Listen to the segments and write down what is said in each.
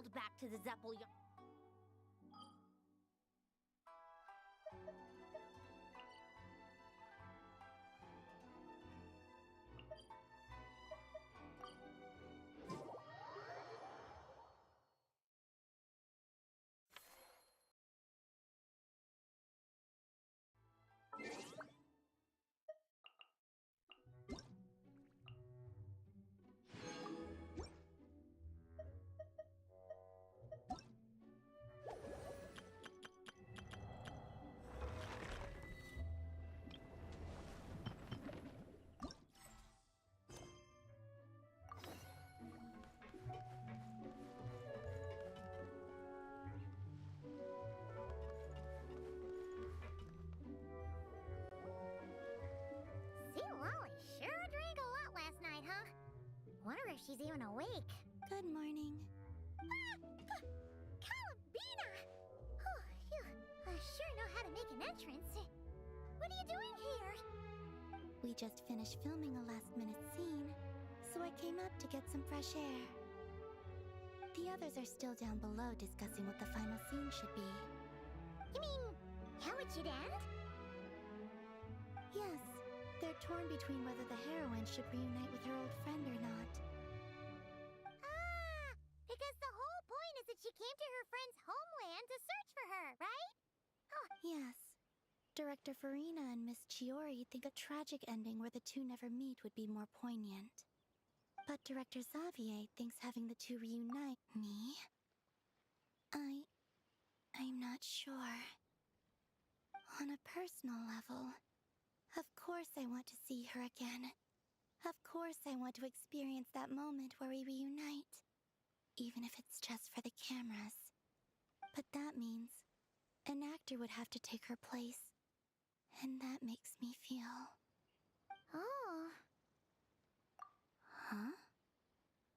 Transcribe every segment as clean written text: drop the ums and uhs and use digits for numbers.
called back to the Zeppel. Wonder if she's even awake. Good morning. Columbina! Oh, you sure know how to make an entrance. What are you doing here? We just finished filming a last-minute scene, so I came up to get some fresh air. The others are still down below discussing what the final scene should be. You mean, how it should end? Yes, they're torn between whether the heroine should reunite with her old friend or not. Because the whole point is that she came to her friend's homeland to search for her, right? Yes. Director Farina and Miss Chiori think a tragic ending where the two never meet would be more poignant. But Director Xavier thinks having the two reunite me. I'm not sure. On a personal level, of course I want to see her again. Of course I want to experience that moment where we reunite. Even if it's just for the cameras. But that means an actor would have to take her place. And that makes me feel... Oh. Huh?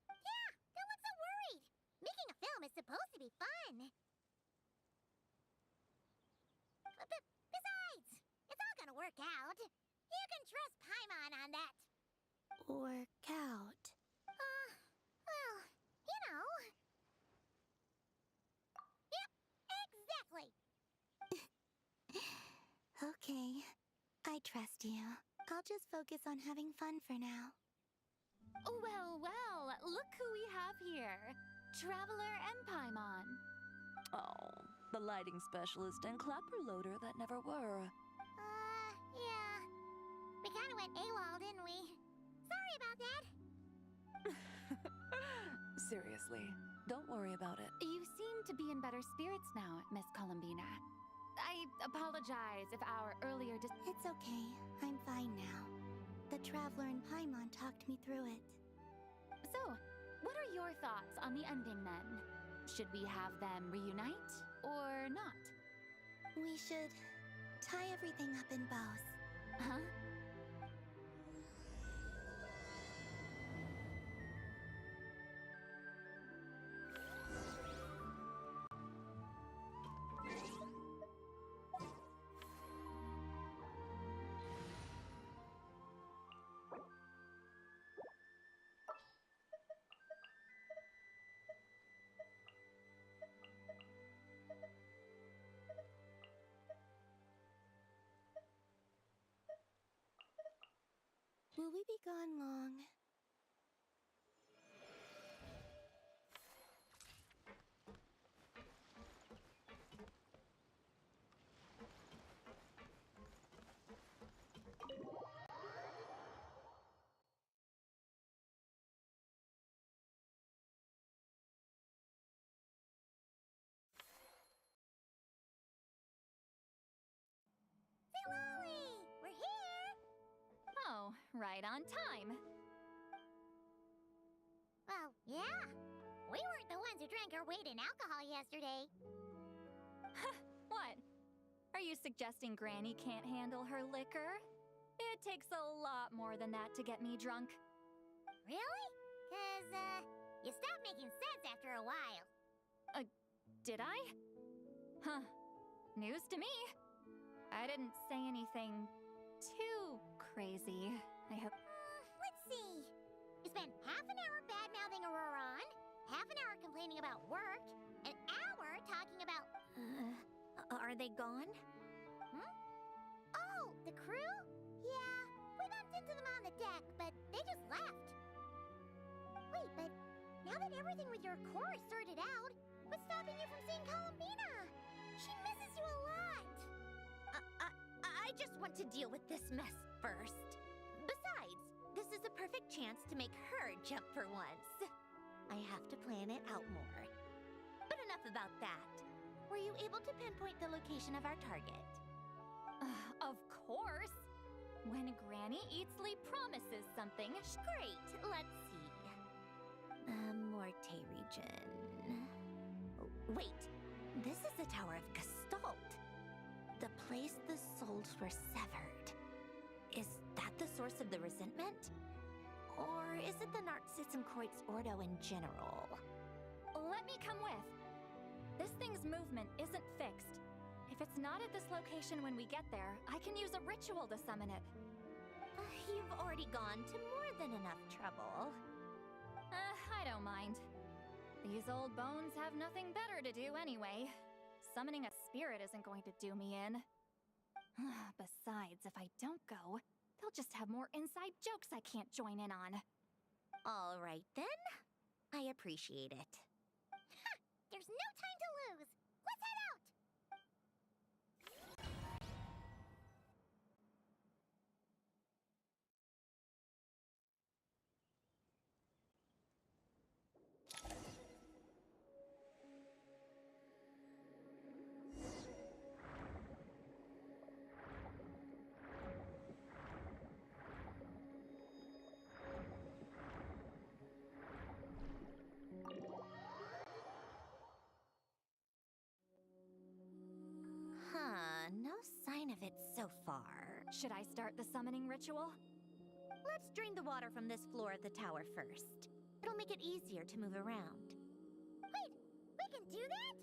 Yeah, don't look so worried. Making a film is supposed to be fun. But besides, it's all gonna work out. You can trust Paimon on that. Work out. Well, you know. Yep, exactly. Okay, I trust you. I'll just focus on having fun for now. Well, look who we have here. Traveler and Paimon. Oh, the lighting specialist and clapper loader that never were. Yeah. We kinda went AWOL, didn't we? Sorry about that. Seriously, don't worry about it. You seem to be in better spirits now, Miss Columbina. I apologize if our earlier It's okay. I'm fine now. The Traveler and Paimon talked me through it. So, what are your thoughts on the ending then? Should we have them reunite or not? We should tie everything up in bows. Huh? Will we be gone long? Lolly, we're here. Oh, right on time. Well, yeah. We weren't the ones who drank our weight in alcohol yesterday. What? Are you suggesting Granny can't handle her liquor? It takes a lot more than that to get me drunk. Really? 'Cause, you stopped making sense after a while. Did I? Huh. News to me. I didn't say anything too crazy. I hope... Let's see. You spent half an hour bad-mouthing Auroron, Half an hour complaining about work, an hour talking about... Are they gone? Oh, the crew? Yeah, we bumped into them on the deck, but they just left. Wait, but now that everything with your core is sorted out, what's stopping you from seeing Columbina? She misses you a lot. I just want to deal with this mess first. Besides, this is a perfect chance to make her jump for once. I have to plan it out more. But enough about that. Were you able to pinpoint the location of our target? Of course! When Granny Eatsley promises something. Great, let's see. Morte region. Wait, this is the Tower of Gestalt. The place the souls were severed. Is that the source of the resentment? Or is it the Narcissism-Kreuz Ordo in general? Let me come with. This thing's movement isn't fixed. If it's not at this location when we get there, I can use a ritual to summon it. You've already gone to more than enough trouble. I don't mind. These old bones have nothing better to do anyway. Summoning a spirit isn't going to do me in. Besides, if I don't go, they'll just have more inside jokes I can't join in on. All right then. I appreciate it. There's no time to lose. Let's head out. No sign of it so far. Should I start the summoning ritual? Let's drain the water from this floor of the tower first. It'll make it easier to move around. Wait, we can do that?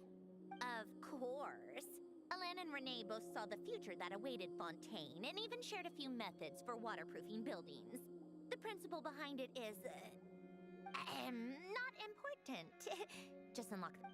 Of course. Alan and Renee both saw the future that awaited Fontaine and even shared a few methods for waterproofing buildings. The principle behind it is, not important. Just unlock them.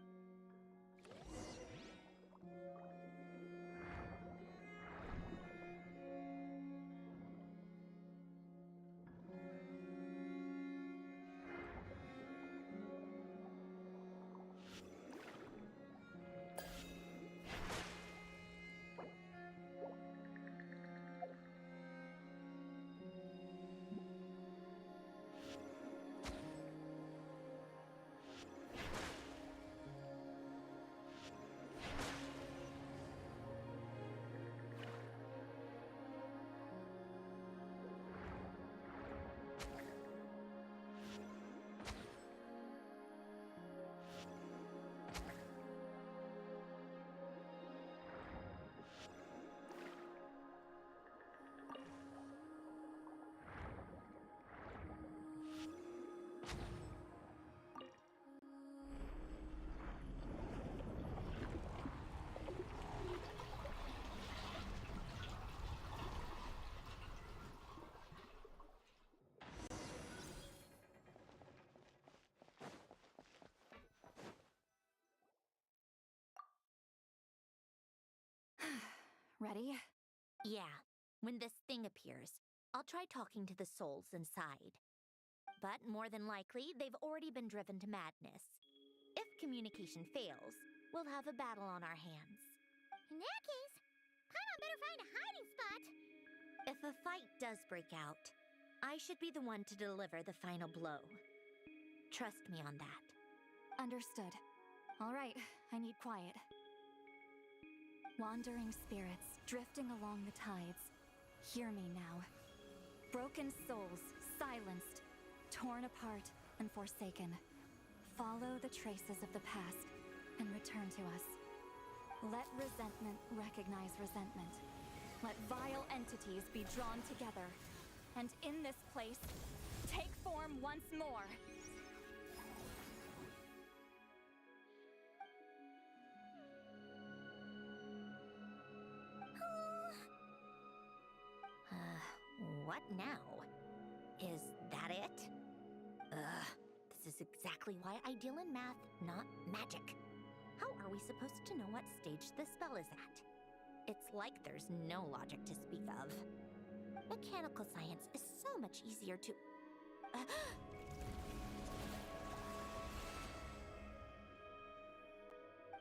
Ready? Yeah, when this thing appears, I'll try talking to the souls inside. But more than likely, they've already been driven to madness. If communication fails, we'll have a battle on our hands. In that case, Paimon better find a hiding spot. If a fight does break out, I should be the one to deliver the final blow. Trust me on that. Understood. All right, I need quiet. Wandering spirits, drifting along the tides. Hear me now. Broken souls, silenced, torn apart and forsaken. Follow the traces of the past and return to us. Let resentment recognize resentment. Let vile entities be drawn together. And in this place, take form once more. What now? Is that it? This is exactly why I deal in math, not magic. How are we supposed to know what stage the spell is at? It's like there's no logic to speak of. Mechanical science is so much easier to...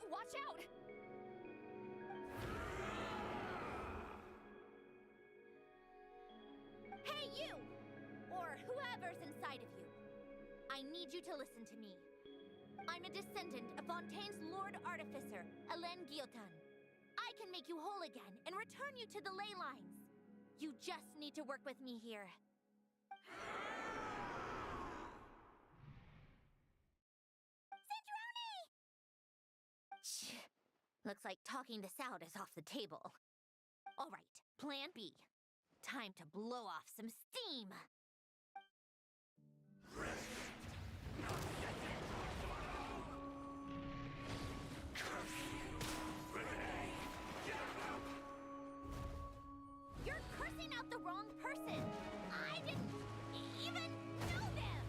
Watch out! Hey, you! Or whoever's inside of you. I need you to listen to me. I'm a descendant of Fontaine's Lord Artificer, Hélène Guillotin. I can make you whole again and return you to the ley lines. You just need to work with me here. Centrone! Shh. Looks like talking this out is off the table. All right, plan B. Time to blow off some steam. You're cursing out the wrong person. I didn't even know them.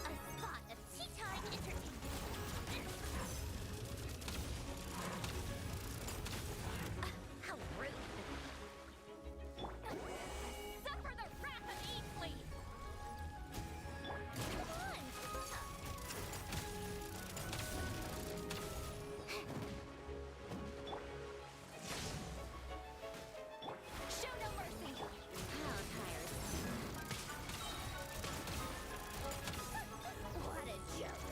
A spot of tea time entertainment. How rude. Suffer the wrath of Ainsley. Come on, keep up. Show no mercy. How tiresome. What a joke.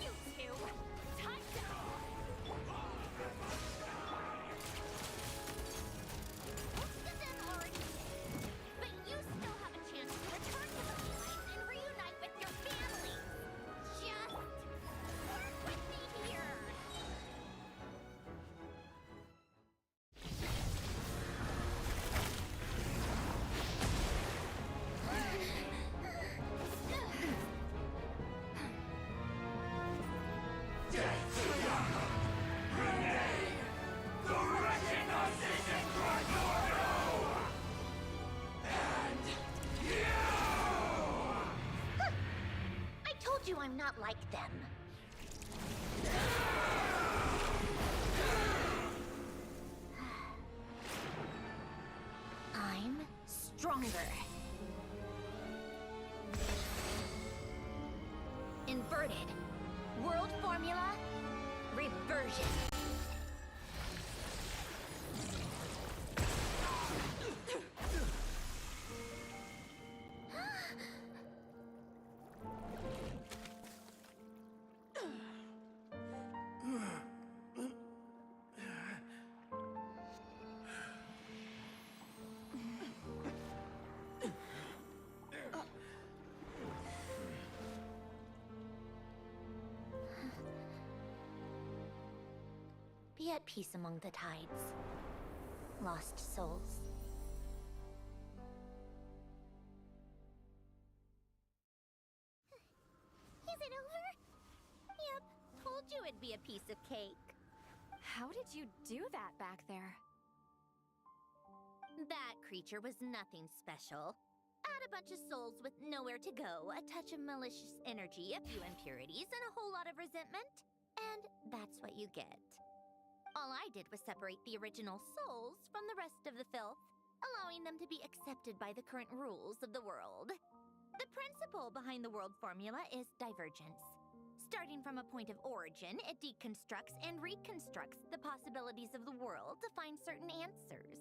You two, time down. Most of them already did, but you still have a chance to return to the lines and reunite with your families. Just work with me here. I told you I'm not like them. I'm stronger. Inverted. World formula. Reversion. Be at peace among the tides. Lost souls. Is it over? Yep, told you it'd be a piece of cake. How did you do that back there? That creature was nothing special. Add a bunch of souls with nowhere to go, a touch of malicious energy, a few impurities, and a whole lot of resentment. And that's what you get. All I did was separate the original souls from the rest of the filth, allowing them to be accepted by the current rules of the world. The principle behind the world formula is divergence. Starting from a point of origin, it deconstructs and reconstructs the possibilities of the world to find certain answers.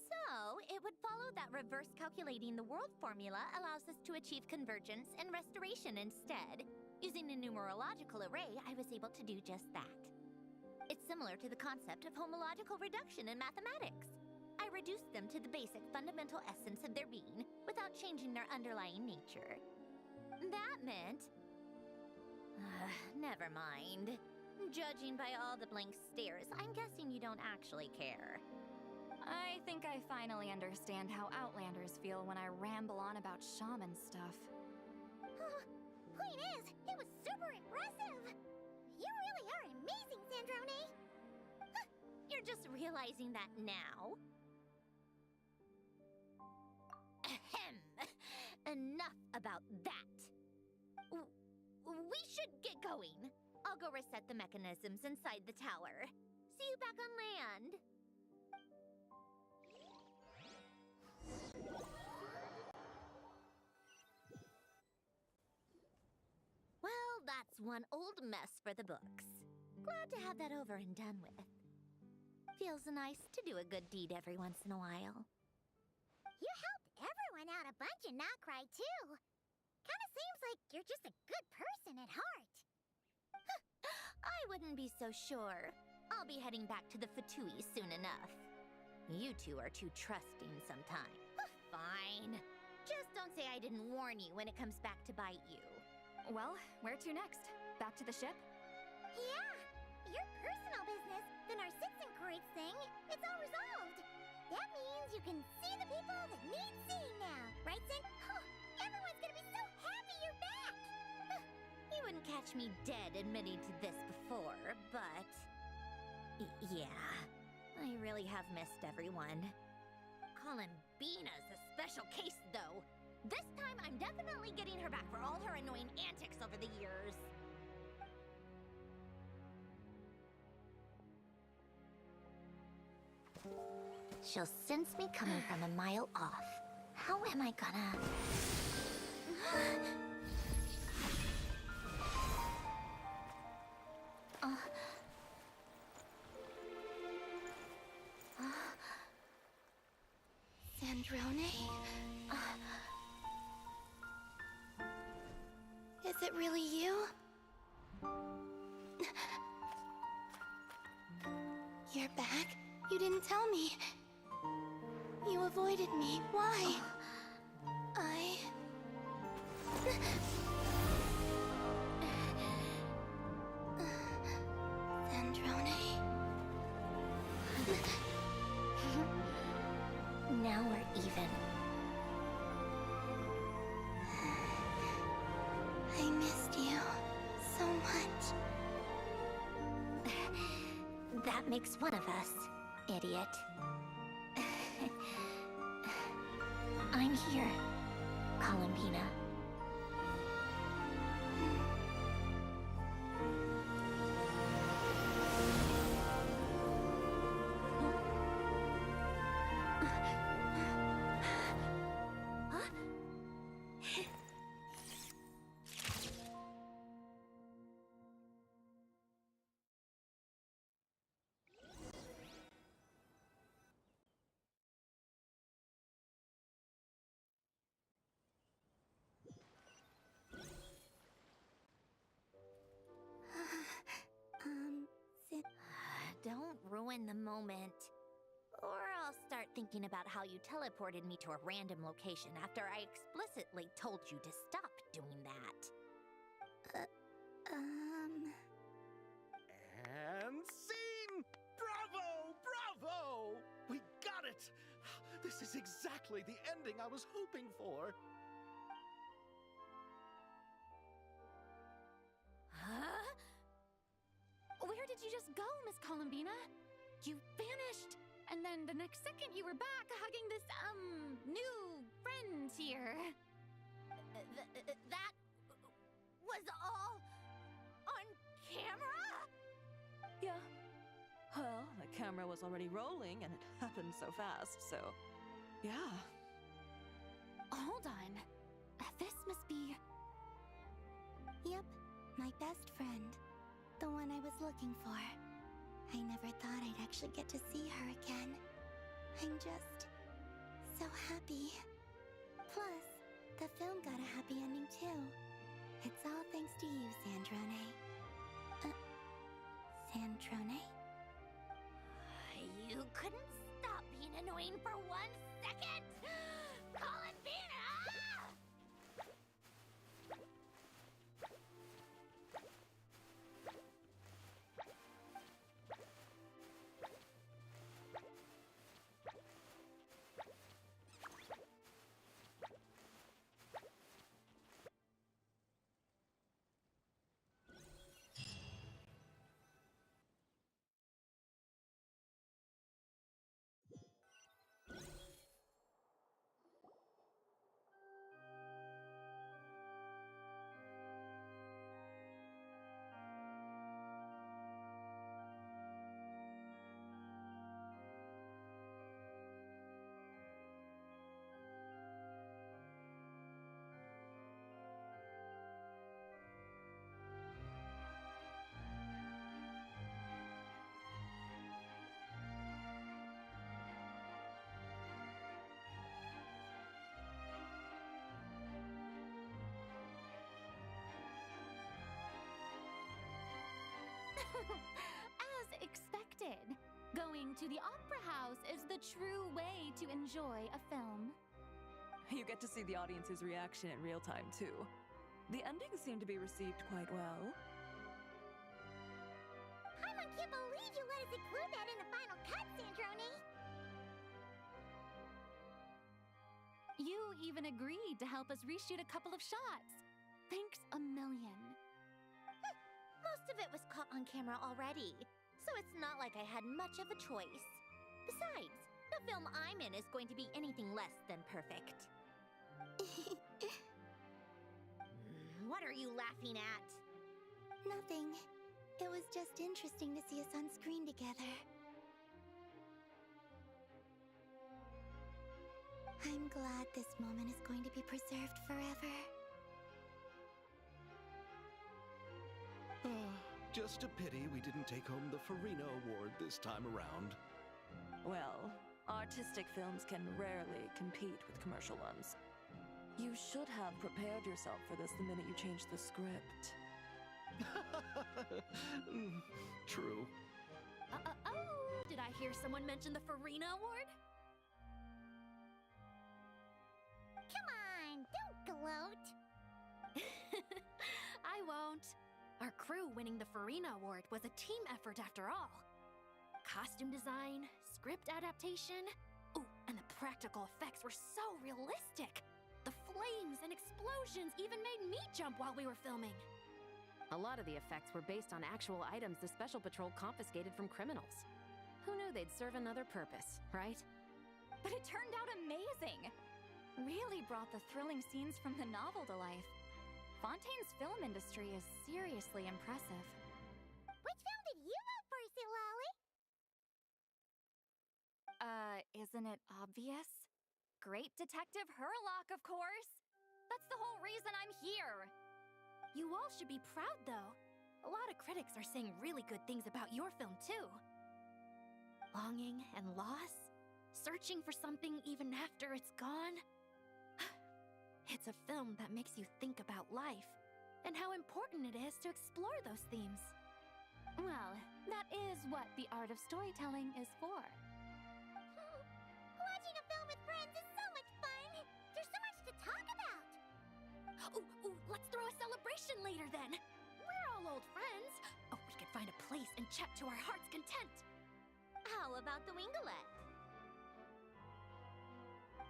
So, it would follow that reverse calculating the world formula allows us to achieve convergence and restoration instead. Using a numerological array, I was able to do just that. It's similar to the concept of homological reduction in mathematics. I reduced them to the basic fundamental essence of their being without changing their underlying nature. That meant... never mind. Judging by all the blank stares, I'm guessing you don't actually care. I think I finally understand how Outlanders feel when I ramble on about shaman stuff. Point is, it was super impressive. You really are amazing, Sandrone! Huh, you're just realizing that now. Ahem. Enough about that. We should get going. I'll go reset the mechanisms inside the tower. See you back on land. Well, that's one old mess for the books. Glad to have that over and done with. Feels nice to do a good deed every once in a while. You helped everyone out a bunch and not cry, too. Kinda seems like you're just a good person at heart. I wouldn't be so sure. I'll be heading back to the Fatui soon enough. You two are too trusting sometimes. Fine. Just don't say I didn't warn you when it comes back to bite you. Well, where to next? Back to the ship? Yeah, your personal business, the Narcitzenkreuz thing, it's all resolved. That means you can see the people that need seeing now, right, Sin? Oh, everyone's gonna be so happy you're back! You wouldn't catch me dead admitting to this before, but... yeah, I really have missed everyone. Columbina's a special case, though. This time, I'm definitely getting her back for all her annoying antics over the years. She'll sense me coming from a mile off. How am I gonna... Sandrone? Is it really you? You're back? You didn't tell me. You avoided me. Why? Sandrone? Now we're even. I missed you so much. That makes one of us, idiot. I'm here, Columbina. Don't ruin the moment. Or I'll start thinking about how you teleported me to a random location after I explicitly told you to stop doing that. And scene! Bravo! Bravo! We got it! This is exactly the ending I was hoping for. Huh? Where did you just go, Miss Columbina? You vanished! And then the next second you were back hugging this, new friend here. That was all on camera? Yeah. Well, the camera was already rolling and it happened so fast, so... yeah. Hold on. This must be... Yep, my best friend. The one I was looking for. I never thought I'd actually get to see her again. I'm just... so happy. Plus, the film got a happy ending too. It's all thanks to you, Sandrone. Sandrone? You couldn't stop being annoying for 1 second? Columbina! As expected, going to the opera house is the true way to enjoy a film. You get to see the audience's reaction in real time, too. The ending seemed to be received quite well. Paimon can't believe you let us include that in the final cut, Sandrone! You even agreed to help us reshoot a couple of shots. Thanks a million. Most of it was caught on camera already, so it's not like I had much of a choice. Besides, the film I'm in is going to be anything less than perfect. What are you laughing at? Nothing. It was just interesting to see us on screen together. I'm glad this moment is going to be preserved forever. Just a pity we didn't take home the Farina Award this time around. Well, artistic films can rarely compete with commercial ones. You should have prepared yourself for this the minute you changed the script. True. Oh, did I hear someone mention the Farina Award? Come on, don't gloat. I won't. Our crew winning the Farina Award was a team effort after all. Costume design, script adaptation. Ooh, and the practical effects were so realistic. The flames and explosions even made me jump while we were filming. A lot of the effects were based on actual items the Special Patrol confiscated from criminals. Who knew they'd serve another purpose, right? But it turned out amazing! Really brought the thrilling scenes from the novel to life. Fontaine's film industry is seriously impressive. Which film did you vote for, Silali? Isn't it obvious? Great Detective Hurlock, of course! That's the whole reason I'm here! You all should be proud, though. A lot of critics are saying really good things about your film, too. Longing and loss, searching for something even after it's gone. It's a film that makes you think about life and how important it is to explore those themes. Well, that is what the art of storytelling is for. Watching a film with friends is so much fun! There's so much to talk about! Ooh, let's throw a celebration later then! We're all old friends! Oh, we could find a place and chat to our heart's content! How about the Winglet?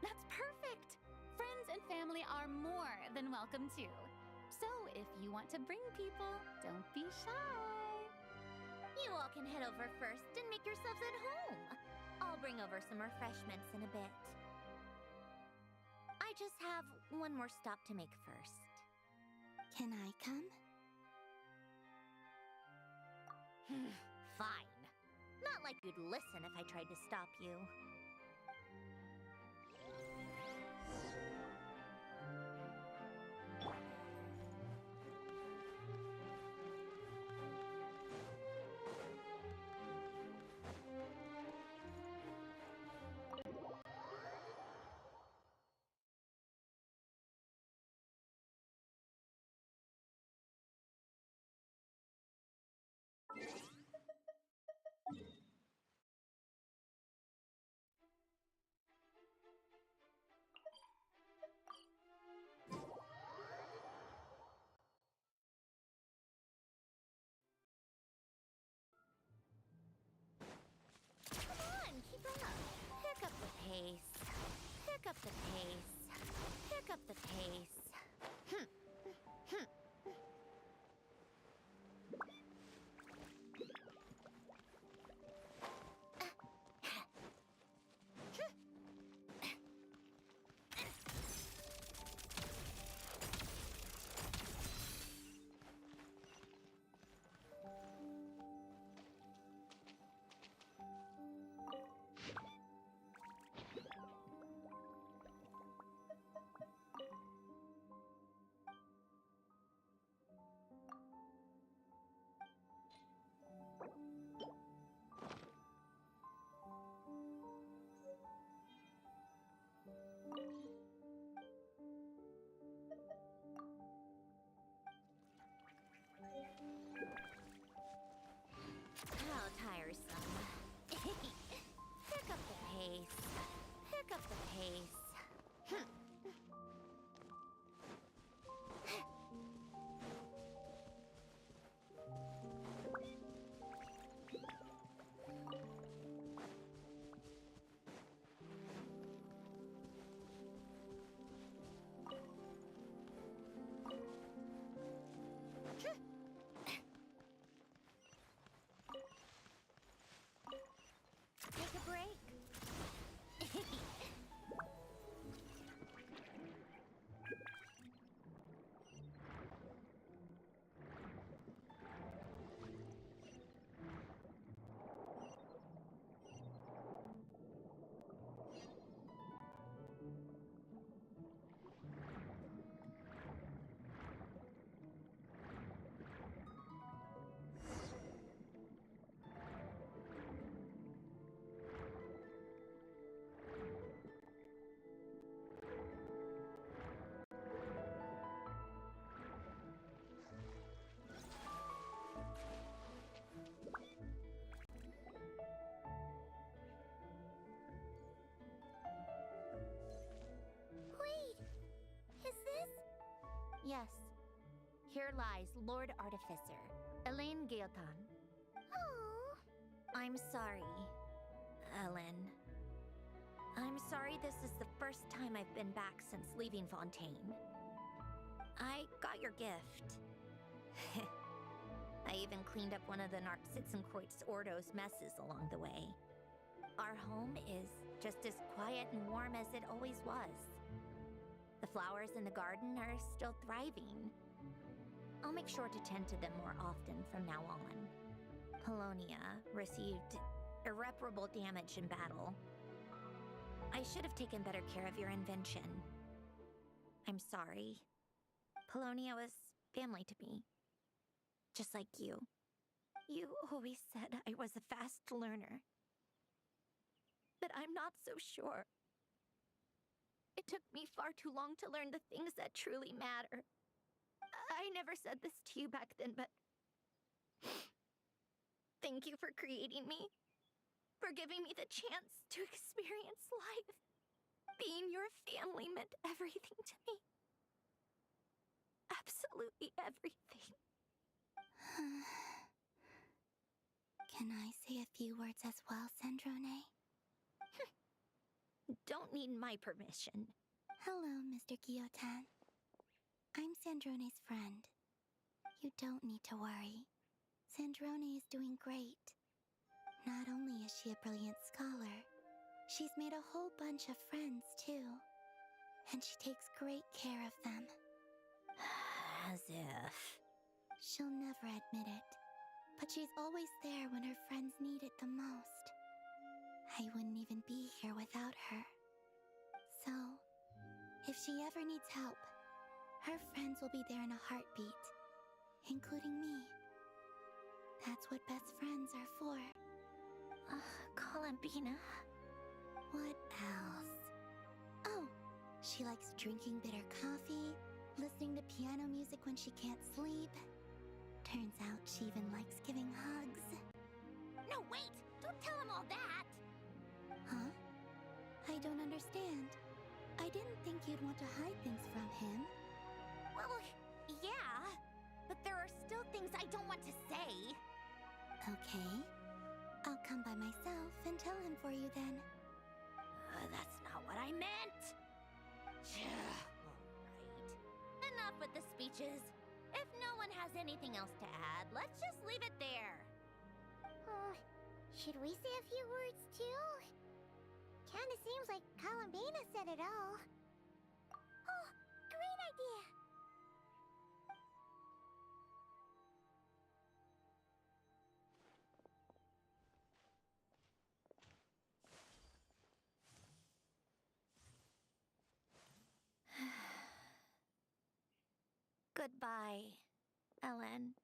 That's perfect! Friends and family are more than welcome too. So if you want to bring people, don't be shy. You all can head over first and make yourselves at home. I'll bring over some refreshments in a bit. I just have one more stop to make first. Can I come? Fine. Not like you'd listen if I tried to stop you. Come on, keep up. Pick up the pace. Pick up the pace. Pick up the pace. pace. Pick up the pace. Take a break. Wait, is this? Yes. Here lies Lord Artificer, Elaine Gaeltan. Oh, I'm sorry, Ellen. I'm sorry this is the first time I've been back since leaving Fontaine. I got your gift. I even cleaned up one of the Narcitzenkreuz Ordo's messes along the way. Our home is just as quiet and warm as it always was. The flowers in the garden are still thriving. I'll make sure to tend to them more often from now on. Polonia received irreparable damage in battle. I should have taken better care of your invention. I'm sorry. Polonia was family to me. Just like you. You always said I was a fast learner. But I'm not so sure. It took me far too long to learn the things that truly matter. I never said this to you back then, but thank you for creating me, for giving me the chance to experience life. Being your family meant everything to me. Absolutely everything. Can I say a few words as well, Sandrone? Don't need my permission. Hello, Mr. Guillotin. I'm Sandrone's friend. You don't need to worry. Sandrone is doing great. Not only is she a brilliant scholar, she's made a whole bunch of friends, too. And she takes great care of them. As if. She'll never admit it, but she's always there when her friends need it the most. I wouldn't even be here without her. So, if she ever needs help, her friends will be there in a heartbeat, including me. That's what best friends are for. Columbina. What else? Oh, she likes drinking bitter coffee, listening to piano music when she can't sleep. Turns out she even likes giving hugs. no, wait! Don't tell him all that! Huh? I don't understand. I didn't think you'd want to hide things from him. Well, yeah, but there are still things I don't want to say. Okay. I'll come by myself and tell him for you then. That's not what I meant! Alright. Enough with the speeches. If no one has anything else to add, let's just leave it there. Should we say a few words too? Kinda seems like Columbina said it all. Oh, great idea! Goodbye, Ellen.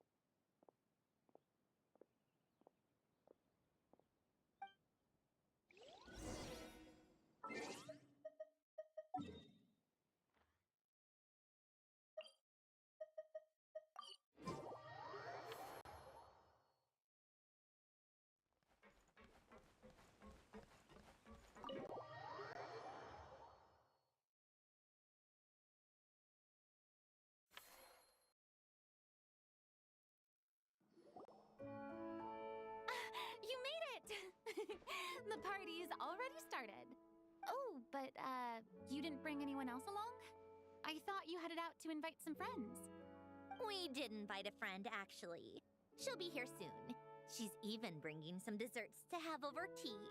The party's already started. Oh, but, you didn't bring anyone else along? I thought you headed out to invite some friends. We did invite a friend, actually. She'll be here soon. She's even bringing some desserts to have over tea.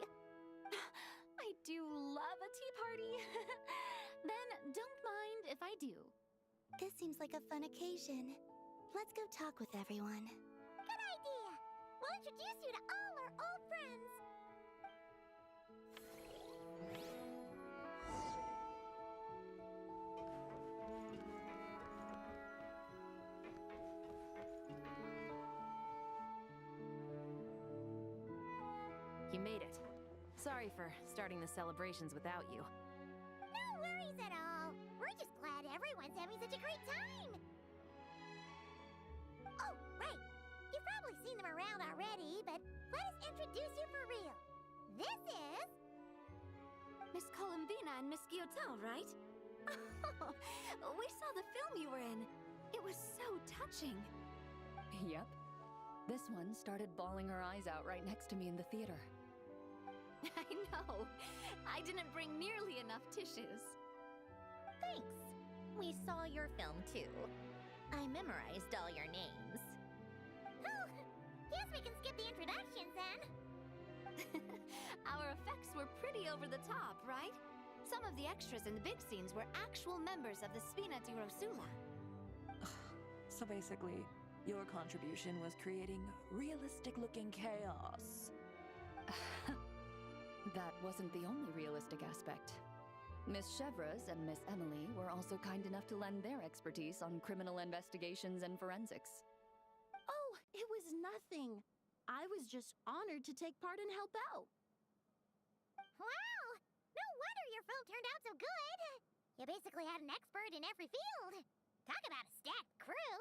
I do love a tea party. Then don't mind if I do. This seems like a fun occasion. Let's go talk with everyone. Good idea! We'll introduce you to all our old friends. You made it. Sorry for starting the celebrations without you. No worries at all. We're just glad everyone's having such a great time. Oh, right. You've probably seen them around already, but let us introduce you for real. This is... Miss Columbina and Miss Guillotin, right? Oh, we saw the film you were in. It was so touching. Yep. This one started bawling her eyes out right next to me in the theater. I know. I didn't bring nearly enough tissues. Thanks. We saw your film, too. I memorized all your names. Oh, guess we can skip the introductions, then. Our effects were pretty over the top, right? Some of the extras in the big scenes were actual members of the Spina di Rosula. So basically, your contribution was creating realistic-looking chaos. That wasn't the only realistic aspect. Miss Chevreuse and Miss Emily were also kind enough to lend their expertise on criminal investigations and forensics. Oh, it was nothing. I was just honored to take part and help out. Wow! No wonder your film turned out so good. You basically had an expert in every field. Talk about a stacked crew.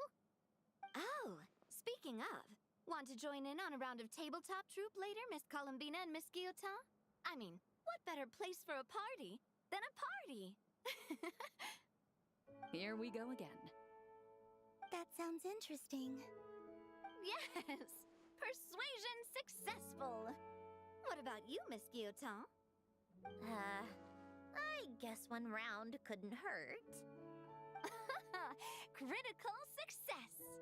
Oh, speaking of, want to join in on a round of tabletop troupe later, Miss Columbina and Miss Guillotin? I mean, what better place for a party than a party? Here we go again. That sounds interesting. Yes! Persuasion successful! What about you, Miss Guillotin? I guess one round couldn't hurt. Critical success!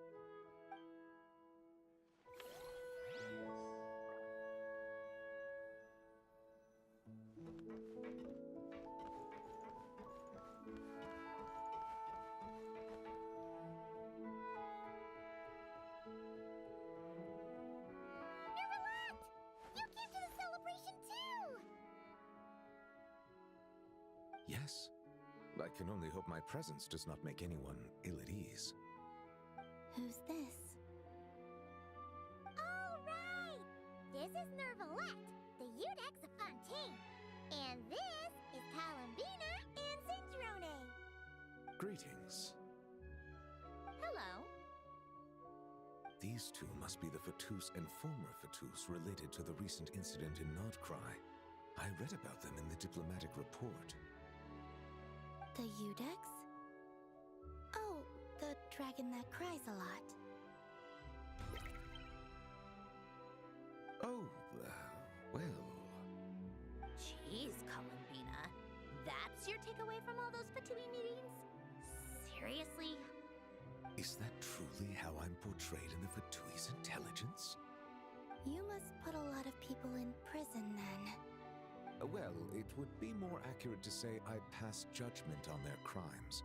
Yes. I can only hope my presence does not make anyone ill at ease. Who's this? All right! This is Nervalette, the Eudex of Fontaine. And this is Columbina and Cindrone. Greetings. Hello. These two must be the Fatus and former Fatus related to the recent incident in Nordcry. I read about them in the diplomatic report. The Eudex? Oh, the dragon that cries a lot. Oh, well... Jeez, Columbina. That's your takeaway from all those Fatui meetings? Seriously? Is that truly how I'm portrayed in the Fatui's intelligence? You must put a lot of people in prison, then. Well, it would be more accurate to say I pass judgment on their crimes.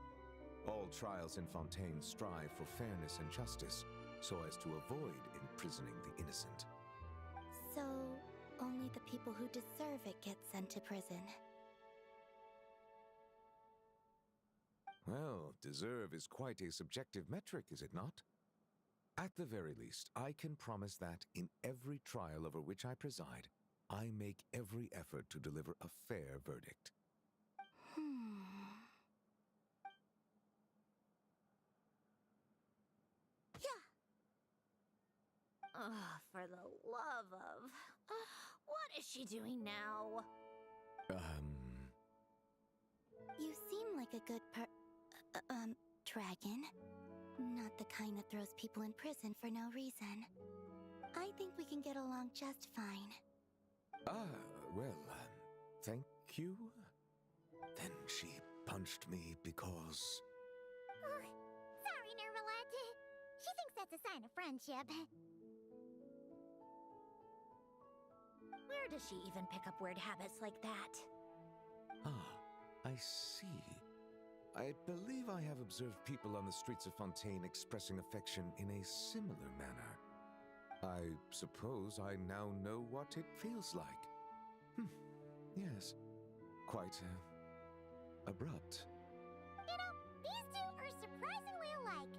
All trials in Fontaine strive for fairness and justice, so as to avoid imprisoning the innocent. So, only the people who deserve it get sent to prison. Well, deserve is quite a subjective metric, is it not? At the very least, I can promise that in every trial over which I preside, I make every effort to deliver a fair verdict. Yeah. Oh, for the love of... what is she doing now? You seem like a good dragon. Not the kind that throws people in prison for no reason. I think we can get along just fine. Well, thank you. Then she punched me because... Sorry, Nermalad. She thinks that's a sign of friendship. Where does she even pick up weird habits like that? Ah, I see. I believe I have observed people on the streets of Fontaine expressing affection in a similar manner. I suppose I now know what it feels like. Yes, quite abrupt. You know, these two are surprisingly alike.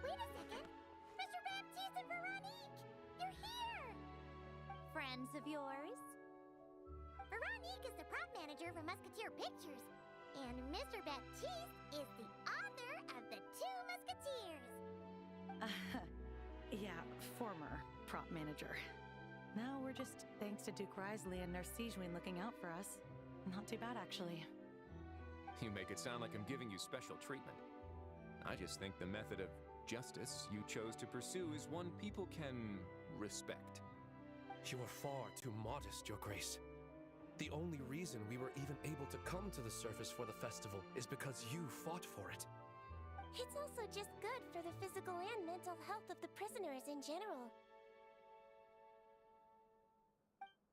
Wait a second! Mr. Baptiste and Veronique! You're here! Friends of yours? Veronique is the prop manager for Musketeer Pictures, and Mr. Baptiste is the author of The Two Musketeers. Yeah, former prop manager. Now we're just thanks to Duke Risley and Nurse Sejuin looking out for us. Not too bad, actually. You make it sound like I'm giving you special treatment. I just think the method of justice you chose to pursue is one people can respect. You are far too modest, Your Grace. The only reason we were even able to come to the surface for the festival is because you fought for it. It's also just good for the physical and mental health of the prisoners in general.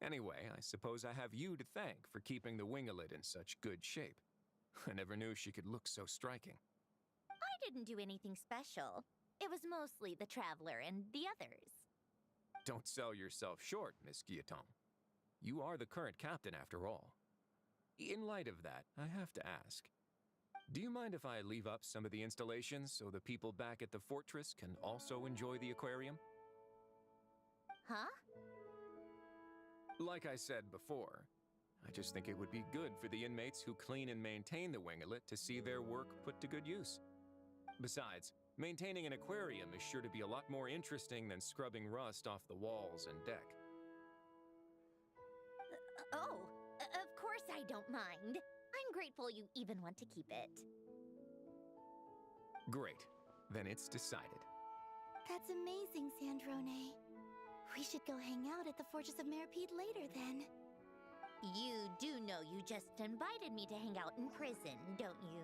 Anyway, I suppose I have you to thank for keeping the winglet in such good shape. I never knew she could look so striking. I didn't do anything special. It was mostly the Traveler and the others. Don't sell yourself short, Miss Guillotin. You are the current captain, after all. In light of that, I have to ask, do you mind if I leave up some of the installations so the people back at the fortress can also enjoy the aquarium? Huh? Like I said before, I just think it would be good for the inmates who clean and maintain the winglet to see their work put to good use. Besides, maintaining an aquarium is sure to be a lot more interesting than scrubbing rust off the walls and deck. Of course I don't mind. I'm grateful you even want to keep it. Great. Then it's decided. That's amazing, Sandrone. We should go hang out at the Fortress of Merpede later, then. You do know you just invited me to hang out in prison, don't you?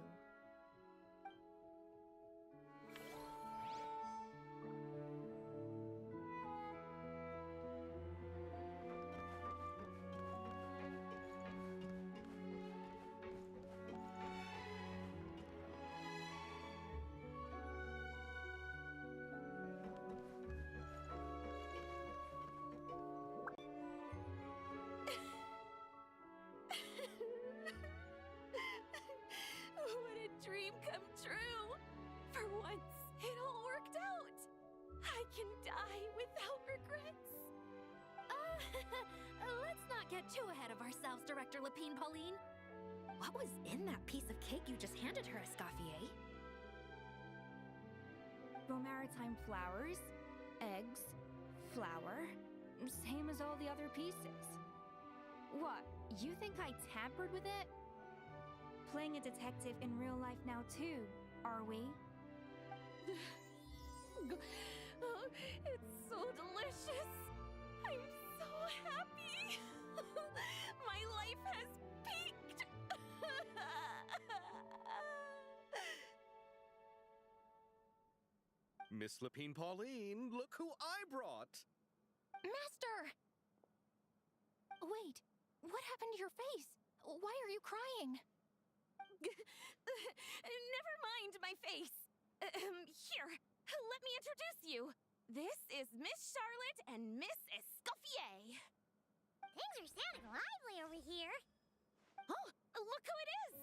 What a dream come true! For once, it all worked out! I can die without regrets! Let's not get too ahead of ourselves, Director Lapine Pauline. What was in that piece of cake you just handed her, Escoffier? Romaritime flowers, eggs, flour, same as all the other pieces. What, you think I tampered with it? Playing a detective in real life now too, are we? Oh, it's so delicious! I'm so happy! My life has peaked! Miss Lapine Pauline, look who I brought! Master! Wait, what happened to your face? Why are you crying? Never mind my face. Here, let me introduce you. This is Miss Charlotte and Miss Escoffier. Things are sounding lively over here. Oh, look who it is!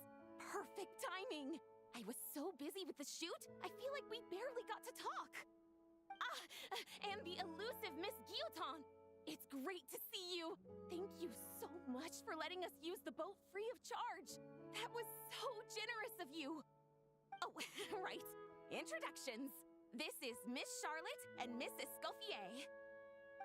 Perfect timing. I was so busy with the shoot, I feel like we barely got to talk. And the elusive Miss Guillotin. It's great to see you. Thank you so much for letting us use the boat free of charge. That was so generous of you. Oh, right. Introductions. This is Miss Charlotte and Miss Escoffier.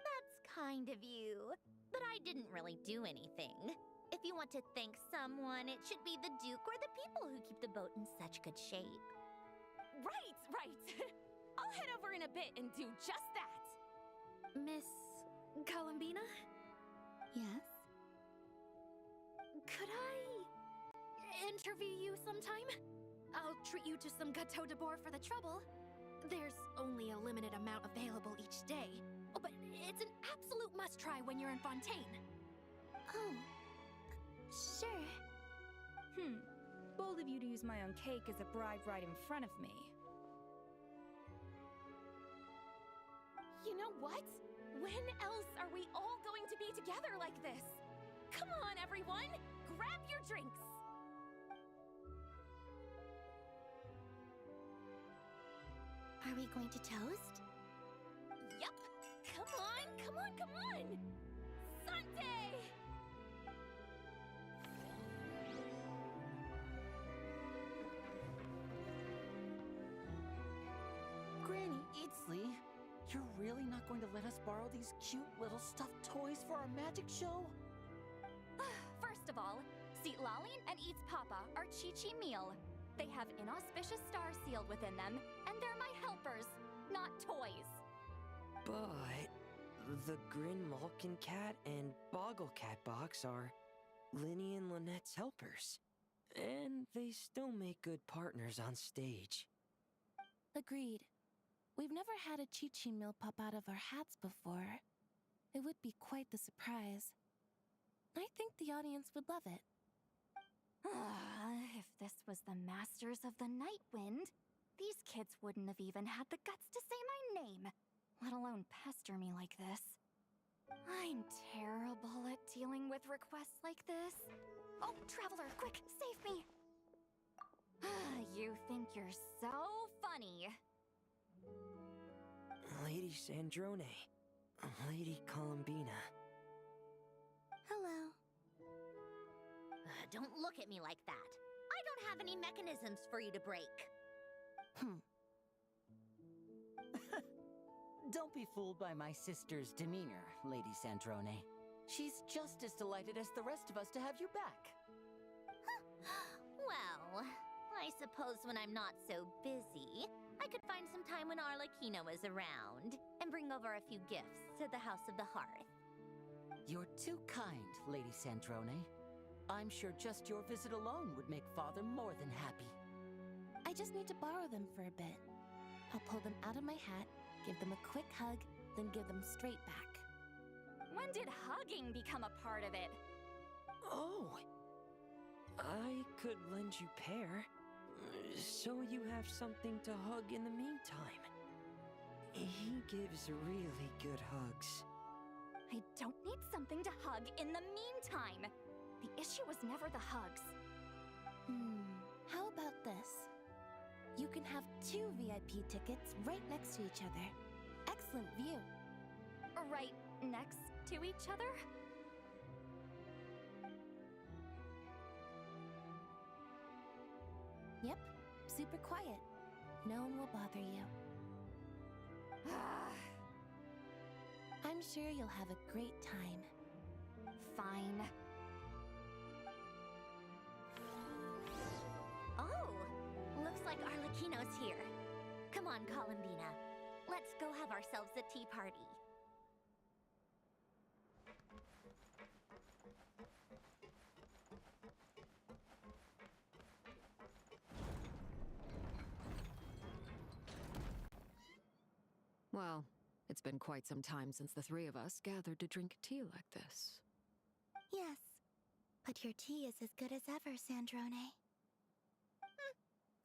That's kind of you. But I didn't really do anything. If you want to thank someone, it should be the Duke or the people who keep the boat in such good shape. Right, right. I'll head over in a bit and do just that. Miss Columbina? Yes? Could I interview you sometime? I'll treat you to some gâteau de bord for the trouble. There's only a limited amount available each day, but it's an absolute must-try when you're in Fontaine. Oh, sure. Bold of you to use my own cake as a bribe right in front of me. You know what? When else are we all going to be together like this? Come on, everyone! Grab your drinks! Are we going to toast? Yup! Come on, come on, come on! Sunday! Granny Eatsley, you're really not going to let us borrow these cute little stuffed toys for our magic show? First of all, Seat Lalin and Eats Papa are Chi-Chi meal. They have inauspicious stars sealed within them, and they're my helpers, not toys. But the Grin Malkin Cat and Boggle Cat box are Linny and Lynette's helpers. And they still make good partners on stage. Agreed. We've never had a Chi-Chi meal pop out of our hats before. It would be quite the surprise. I think the audience would love it. If this was the Masters of the Night Wind, these kids wouldn't have even had the guts to say my name, let alone pester me like this. I'm terrible at dealing with requests like this. Oh, Traveler, quick, save me! You think you're so funny. Lady Sandrone, Lady Columbina. Hello. Don't look at me like that. I don't have any mechanisms for you to break. Don't be fooled by my sister's demeanor, Lady Sandrone. She's just as delighted as the rest of us to have you back. Well, I suppose when I'm not so busy, I could find some time when Arlecchino is around and bring over a few gifts to the House of the Hearth. You're too kind, Lady Sandrone. I'm sure just your visit alone would make Father more than happy. I just need to borrow them for a bit. I'll pull them out of my hat, give them a quick hug, then give them straight back. When did hugging become a part of it? Oh! I could lend you pair, so you have something to hug in the meantime. He gives really good hugs. I don't need something to hug in the meantime. The issue was never the hugs. How about this? You can have 2 VIP tickets right next to each other. Excellent view. Right next to each other? Yep, super quiet. No one will bother you. I'm sure you'll have a great time. Fine. Oh, looks like Arlecchino's here. Come on, Columbina. Let's go have ourselves a tea party. Well, it's been quite some time since the 3 of us gathered to drink tea like this. Yes, but your tea is as good as ever, Sandrone.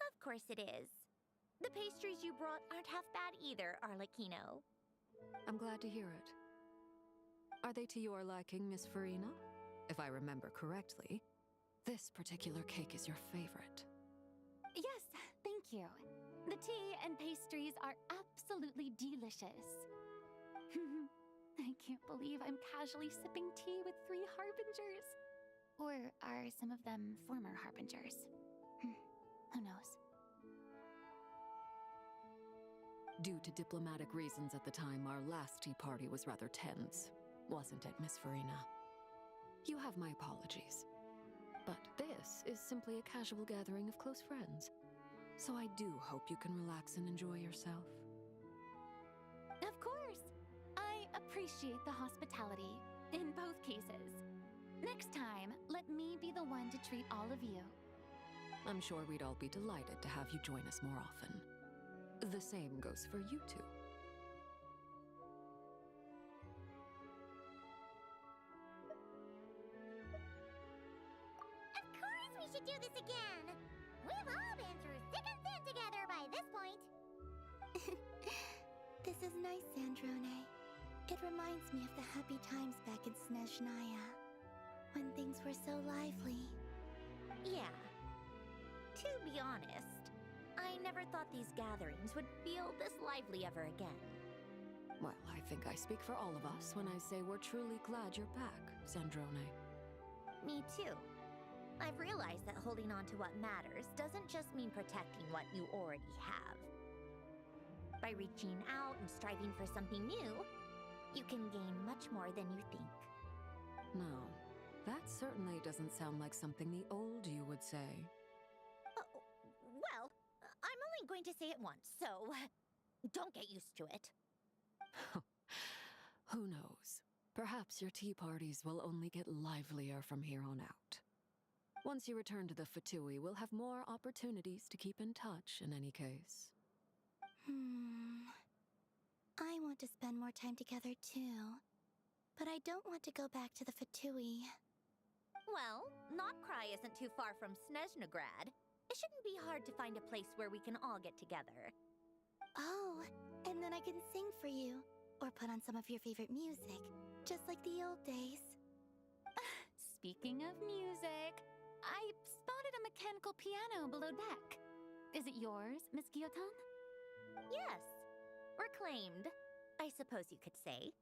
Of course it is. The pastries you brought aren't half bad either, Arlecchino. I'm glad to hear it. Are they to your liking, Miss Farina? If I remember correctly, this particular cake is your favorite. Yes, thank you. The tea and pastries are absolutely delicious. I can't believe I'm casually sipping tea with 3 harbingers. Or are some of them former harbingers? Who knows? Due to diplomatic reasons at the time, our last tea party was rather tense. wasn't it, Miss Farina? You have my apologies. But this is simply a casual gathering of close friends. So I do hope you can relax and enjoy yourself. Of course! I appreciate the hospitality, in both cases. Next time, let me be the one to treat all of you. I'm sure we'd all be delighted to have you join us more often. The same goes for you two. Of course we should do this again! We've all been through thick and thin together by this point. This is nice, Sandrone. It reminds me of the happy times back in Snezhnaya, when things were so lively. Yeah. To be honest, I never thought these gatherings would feel this lively ever again. Well, I think I speak for all of us when I say we're truly glad you're back, Sandrone. Me too. I've realized that holding on to what matters doesn't just mean protecting what you already have. By reaching out and striving for something new, you can gain much more than you think. No, that certainly doesn't sound like something the old you would say. Well, I'm only going to say it once, so don't get used to it. Who knows? Perhaps your tea parties will only get livelier from here on out. Once you return to the Fatui, we'll have more opportunities to keep in touch in any case. I want to spend more time together too. But I don't want to go back to the Fatui. Well, Notcry isn't too far from Snezhnograd. It shouldn't be hard to find a place where we can all get together. Oh, and then I can sing for you. Or put on some of your favorite music. Just like the old days. Speaking of music, I spotted a mechanical piano below deck. Is it yours, Miss Guillotin? Yes. Reclaimed, I suppose you could say.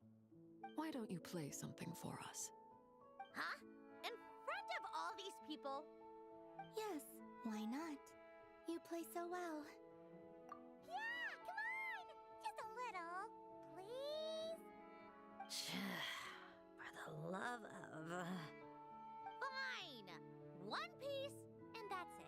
Why don't you play something for us? Huh? In front of all these people? Yes, why not? You play so well. Yeah, come on! Just a little, please? For the love of... Fine! One piece, and that's it.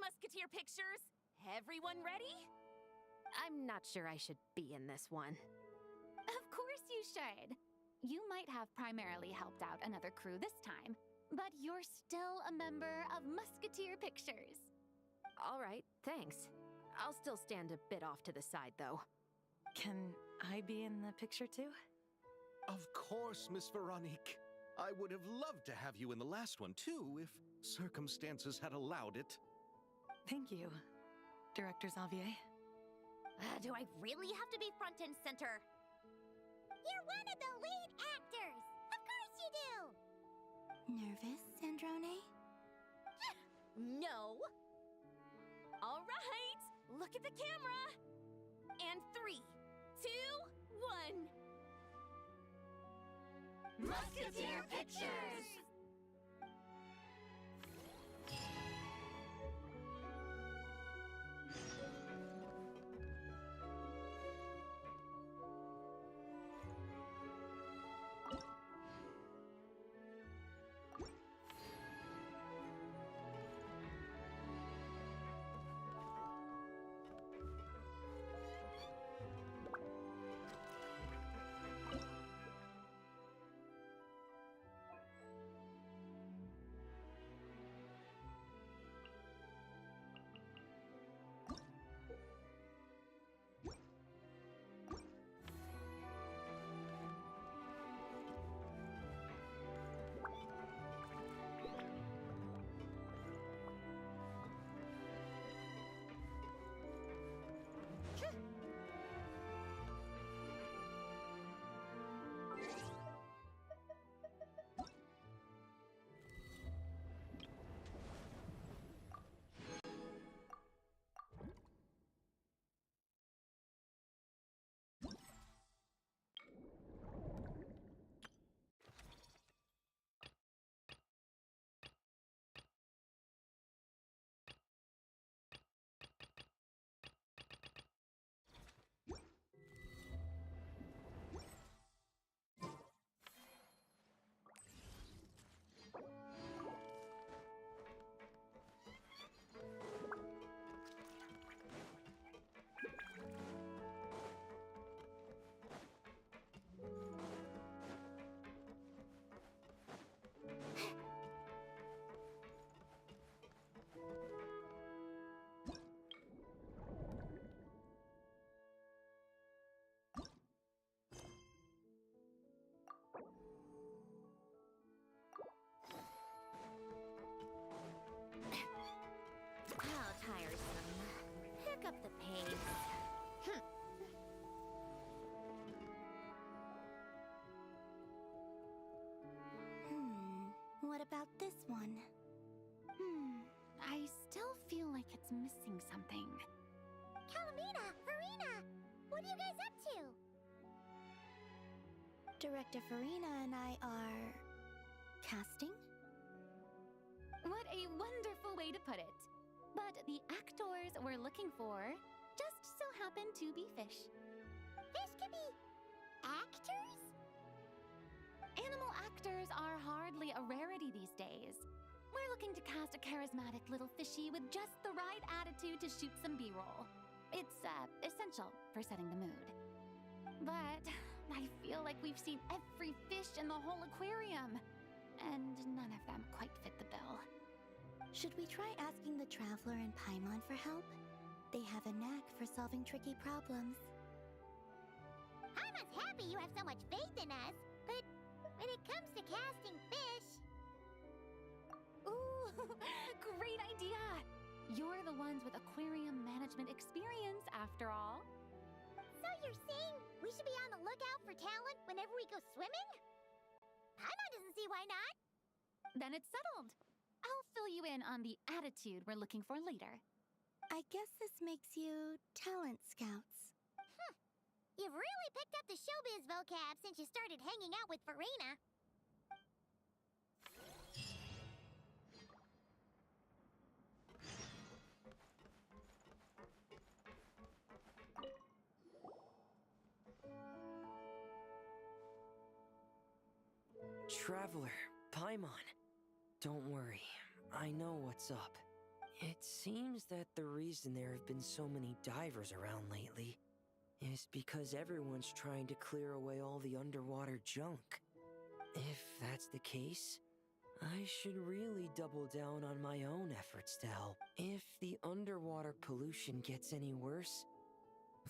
Musketeer pictures! Everyone ready? I'm not sure I should be in this one. Of course you should. You might have primarily helped out another crew this time, but you're still a member of Musketeer Pictures. All right, thanks. I'll still stand a bit off to the side, though. Can I be in the picture too? Of course, Miss Veronique. I would have loved to have you in the last one, too, if circumstances had allowed it. Thank you, Director Xavier. Do I really have to be front and center? You're one of the lead actors! Of course you do! Nervous, Sandrone? No! All right, look at the camera! And 3, 2, 1. Musketeer Pictures! How tiresome. Pick up the pace. What about this one? I still feel like it's missing something. Calamina! Farina! What are you guys up to? Director Farina and I are... casting? What a wonderful way to put it. But the actors we're looking for just so happen to be fish. Fish could be... actors? Animal actors are hardly a rarity these days. We're looking to cast a charismatic little fishy with just the right attitude to shoot some B-roll. It's, essential for setting the mood. But I feel like we've seen every fish in the whole aquarium, and none of them quite fit the bill. Should we try asking the Traveler and Paimon for help? They have a knack for solving tricky problems. Paimon's happy you have so much faith in us, but when it comes to casting fish... Ooh, great idea! You're the ones with aquarium management experience, after all. So you're saying we should be on the lookout for talent whenever we go swimming? Paimon doesn't see why not. Then it's settled. I'll fill you in on the attitude we're looking for later. I guess this makes you talent scouts. You've really picked up the showbiz vocab since you started hanging out with Farina. Traveler, Paimon. Don't worry, I know what's up. It seems that the reason there have been so many divers around lately is because everyone's trying to clear away all the underwater junk. If that's the case, I should really double down on my own efforts to help. If the underwater pollution gets any worse,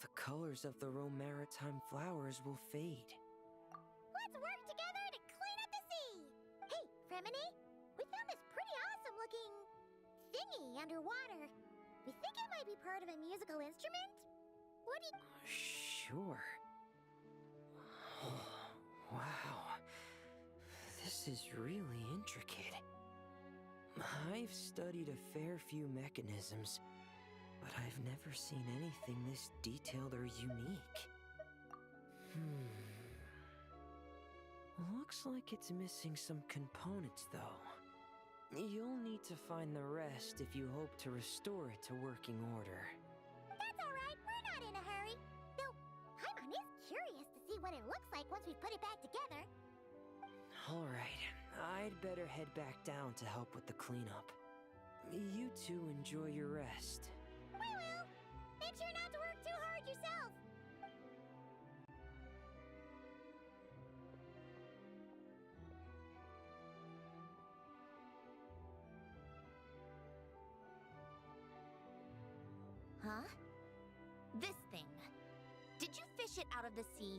the colors of the Rome maritime flowers will fade. Let's work together to clean up the sea! Hey, Fremini, we found this pretty awesome looking thingy underwater. We think it might be part of a musical instrument? What do you... Sure. Wow. This is really intricate. I've studied a fair few mechanisms, but I've never seen anything this detailed or unique. Looks like it's missing some components, though. You'll need to find the rest if you hope to restore it to working order. That's alright, we're not in a hurry. Though, Paimon is curious to see what it looks like once we put it back together. Alright, I'd better head back down to help with the cleanup. You two enjoy your rest. We will. Make sure not to work too hard yourself. Huh? This thing. Did you fish it out of the sea?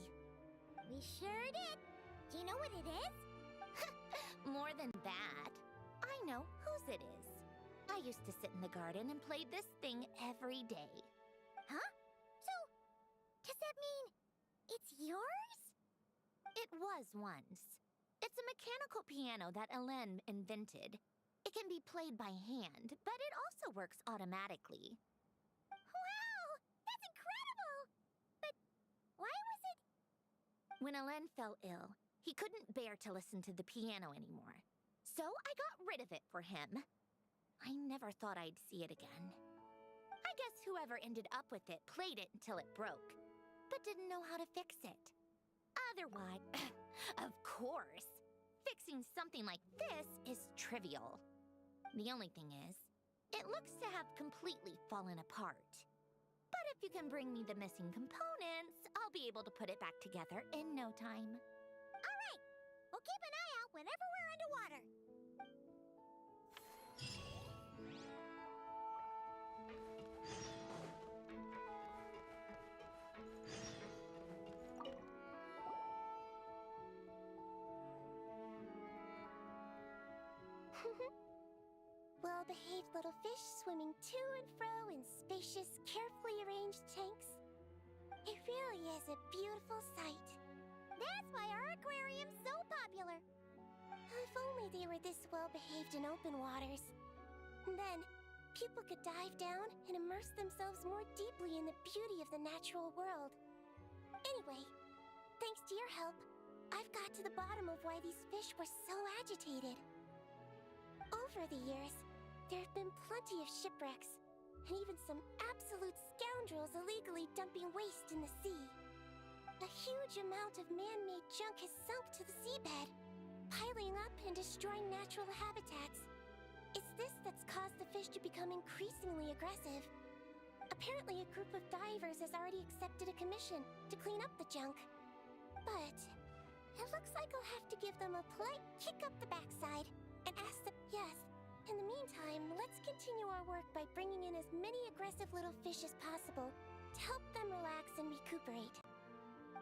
We sure did. Do you know what it is? More than that. I know whose it is. I used to sit in the garden and play this thing every day. Huh? So, does that mean it's yours? It was once. It's a mechanical piano that Hélène invented. It can be played by hand, but it also works automatically. Wow! That's incredible! But why was it... When Hélène fell ill, he couldn't bear to listen to the piano anymore. So I got rid of it for him. I never thought I'd see it again. I guess whoever ended up with it played it until it broke, but didn't know how to fix it. Otherwise, of course, fixing something like this is trivial. The only thing is, it looks to have completely fallen apart. But if you can bring me the missing components, I'll be able to put it back together in no time. All right! We'll keep an eye out whenever we're underwater. Well-behaved little fish swimming to and fro in spacious, carefully arranged tanks. It really is a beautiful sight. That's why our aquarium's so popular. If only they were this well-behaved in open waters. Then, people could dive down and immerse themselves more deeply in the beauty of the natural world. Anyway, thanks to your help, I've got to the bottom of why these fish were so agitated. Over the years, there have been plenty of shipwrecks, and even some absolute scoundrels illegally dumping waste in the sea. A huge amount of man-made junk has sunk to the seabed, piling up and destroying natural habitats. It's this that's caused the fish to become increasingly aggressive. Apparently, a group of divers has already accepted a commission to clean up the junk. But it looks like I'll have to give them a polite kick up the backside and ask them, yes. In the meantime, let's continue our work by bringing in as many aggressive little fish as possible to help them relax and recuperate.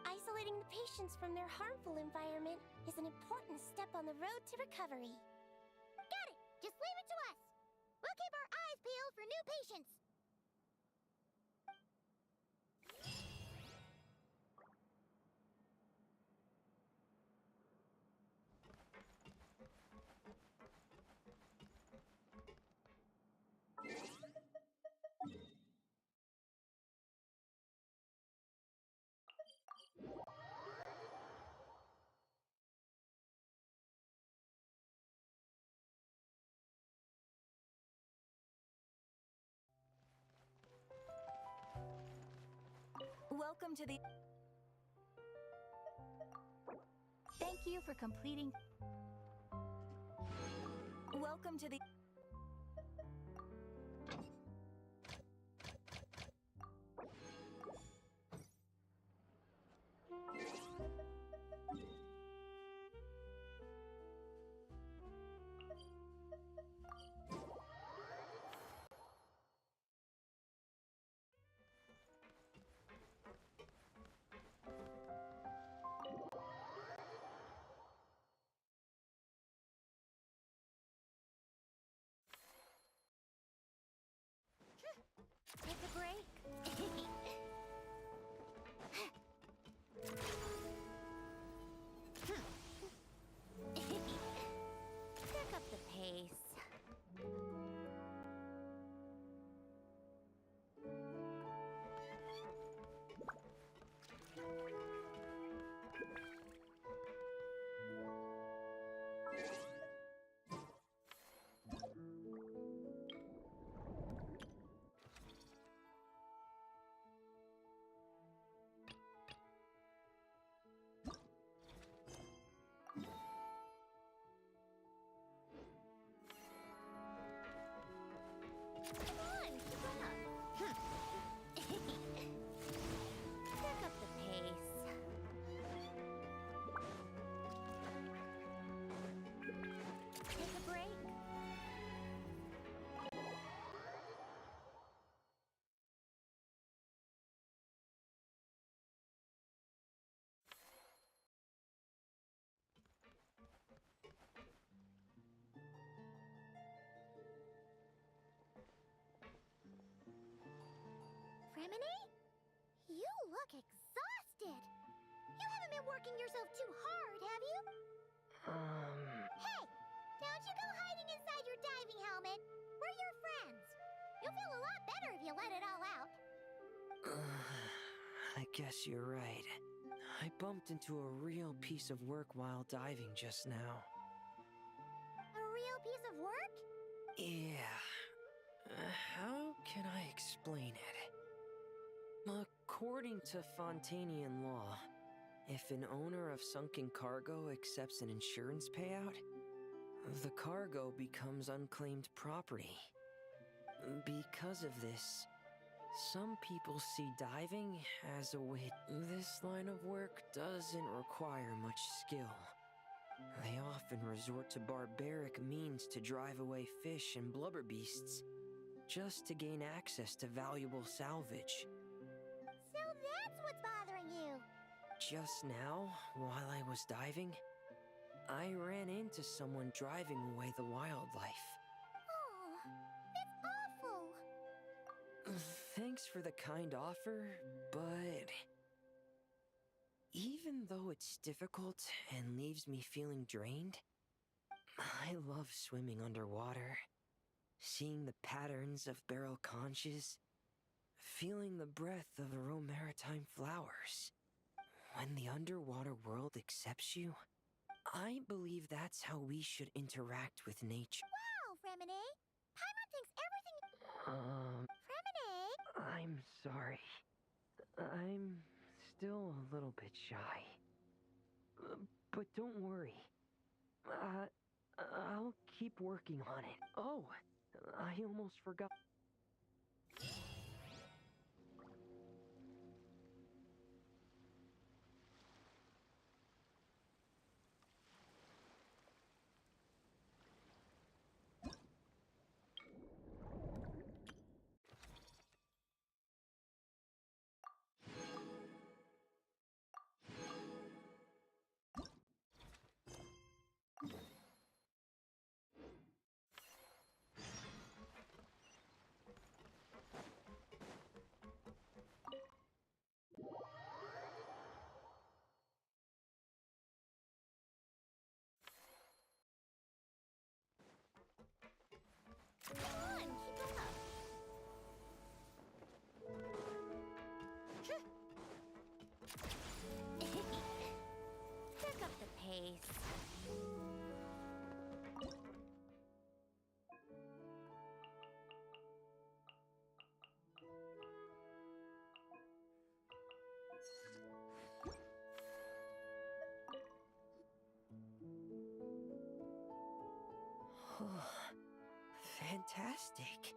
Isolating the patients from their harmful environment is an important step on the road to recovery. Got it! Just leave it to us! We'll keep our eyes peeled for new patients! Welcome to the... Thank you for completing... Welcome to the... Remini? You look exhausted. You haven't been working yourself too hard, have you? Hey, don't you go hiding inside your diving helmet. We're your friends. You'll feel a lot better if you let it all out. I guess you're right. I bumped into a real piece of work while diving just now. A real piece of work? Yeah. How can I explain it? According to Fontanian law, if an owner of sunken cargo accepts an insurance payout, the cargo becomes unclaimed property. Because of this, some people see diving as a way. This line of work doesn't require much skill. They often resort to barbaric means to drive away fish and blubber beasts, just to gain access to valuable salvage. So that's what's bothering you. Just now, while I was diving, I ran into someone driving away the wildlife. Oh, that's awful. Thanks for the kind offer, but even though it's difficult and leaves me feeling drained, I love swimming underwater, seeing the patterns of barrel conches, feeling the breath of the maritime flowers. When the underwater world accepts you, I believe that's how we should interact with nature. Wow, Remini. Paimon thinks everything... Remini? I'm sorry. I'm still a little bit shy. But don't worry. I'll keep working on it. Oh, I almost forgot. Come on, keep up. Pick up the pace. Fantastic.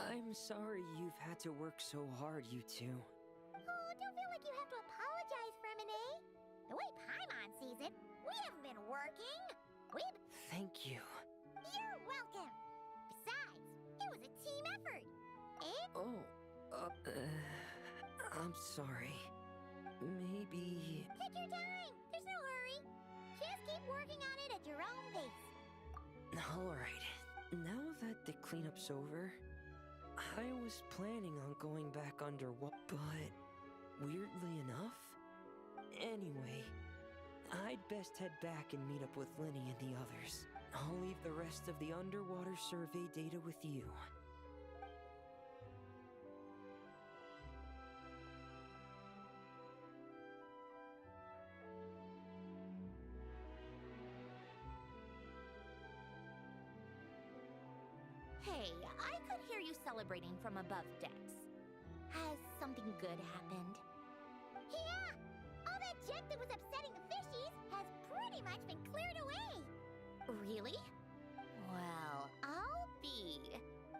I'm sorry you've had to work so hard, you two. Oh, don't feel like you have to apologize, Remini. The way Paimon sees it, we haven't been working. Thank you. You're welcome. Besides, it was a team effort. And... Oh, I'm sorry. Maybe... Take your time. There's no hurry. Just keep working on it at your own pace. Alright. Now that the cleanup's over, I was planning on going back underwater, but weirdly enough... Anyway, I'd best head back and meet up with Lenny and the others. I'll leave the rest of the underwater survey data with you. Hey, I could hear you celebrating from above decks. Has something good happened? Yeah! All that junk that was upsetting the fishies has pretty much been cleared away. Really? Well, I'll be.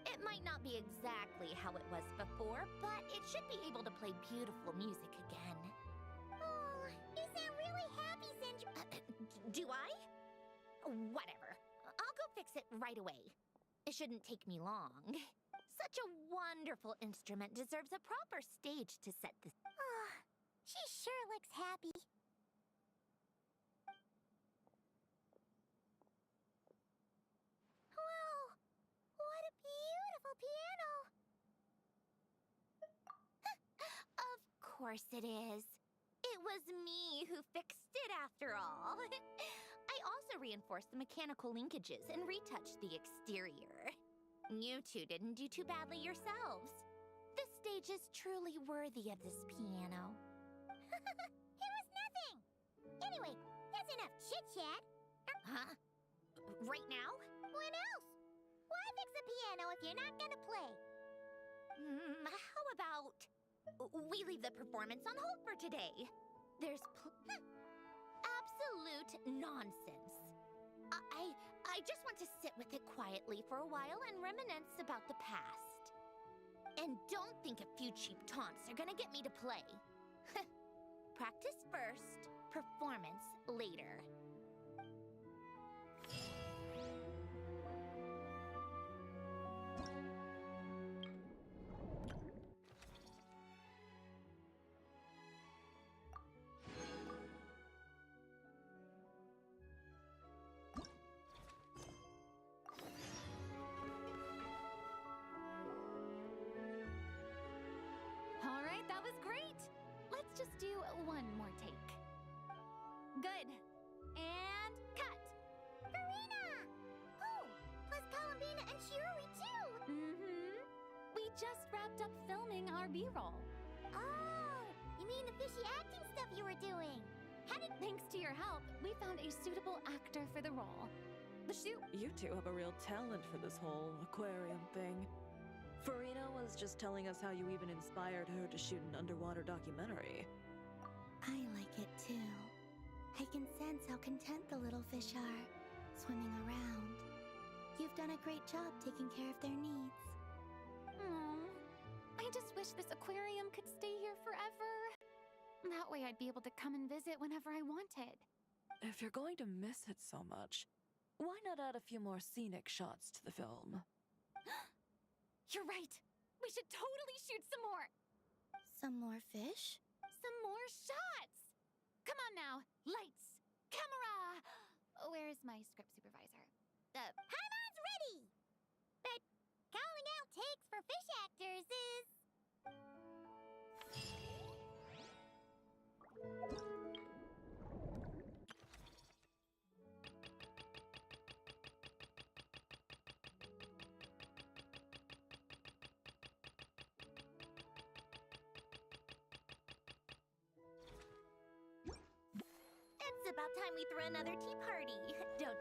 It might not be exactly how it was before, but it should be able to play beautiful music again. Oh, you sound really happy, Do I? Whatever. I'll go fix it right away. It shouldn't take me long. Such a wonderful instrument deserves a proper stage to set this. Oh, she sure looks happy. Whoa! What a beautiful piano! course it is. It was me who fixed it after all. I also reinforced the mechanical linkages and retouched the exterior. You two didn't do too badly yourselves. This stage is truly worthy of this piano. It was nothing! Anyway, that's enough chit-chat. Huh? Right now? When else? Why fix the piano if you're not gonna play? How about we leave the performance on hold for today? There's absolute nonsense. I just want to sit with it quietly for a while and reminisce about the past. And don't think a few cheap taunts are gonna get me to play. Practice first, performance later. All right, that was great. Let's just do one more take. Good. And cut. Farina! Oh, plus Columbina and Shiori too! Mm-hmm. We just wrapped up filming our B-roll. Oh, you mean the fishy acting stuff you were doing? Thanks to your help, we found a suitable actor for the role. The shoot. You two have a real talent for this whole aquarium thing. Farina was just telling us how you even inspired her to shoot an underwater documentary. I like it too. I can sense how content the little fish are, swimming around. You've done a great job taking care of their needs. Aww. I just wish this aquarium could stay here forever. That way I'd be able to come and visit whenever I wanted. If you're going to miss it so much, why not add a few more scenic shots to the film? You're right. We should totally shoot some more. Some more fish? Some more shots. Come on now. Lights. Camera. Where's my script supervisor? Haimon's ready! But calling out takes for fish actors is... It's about time we threw another tea party, don't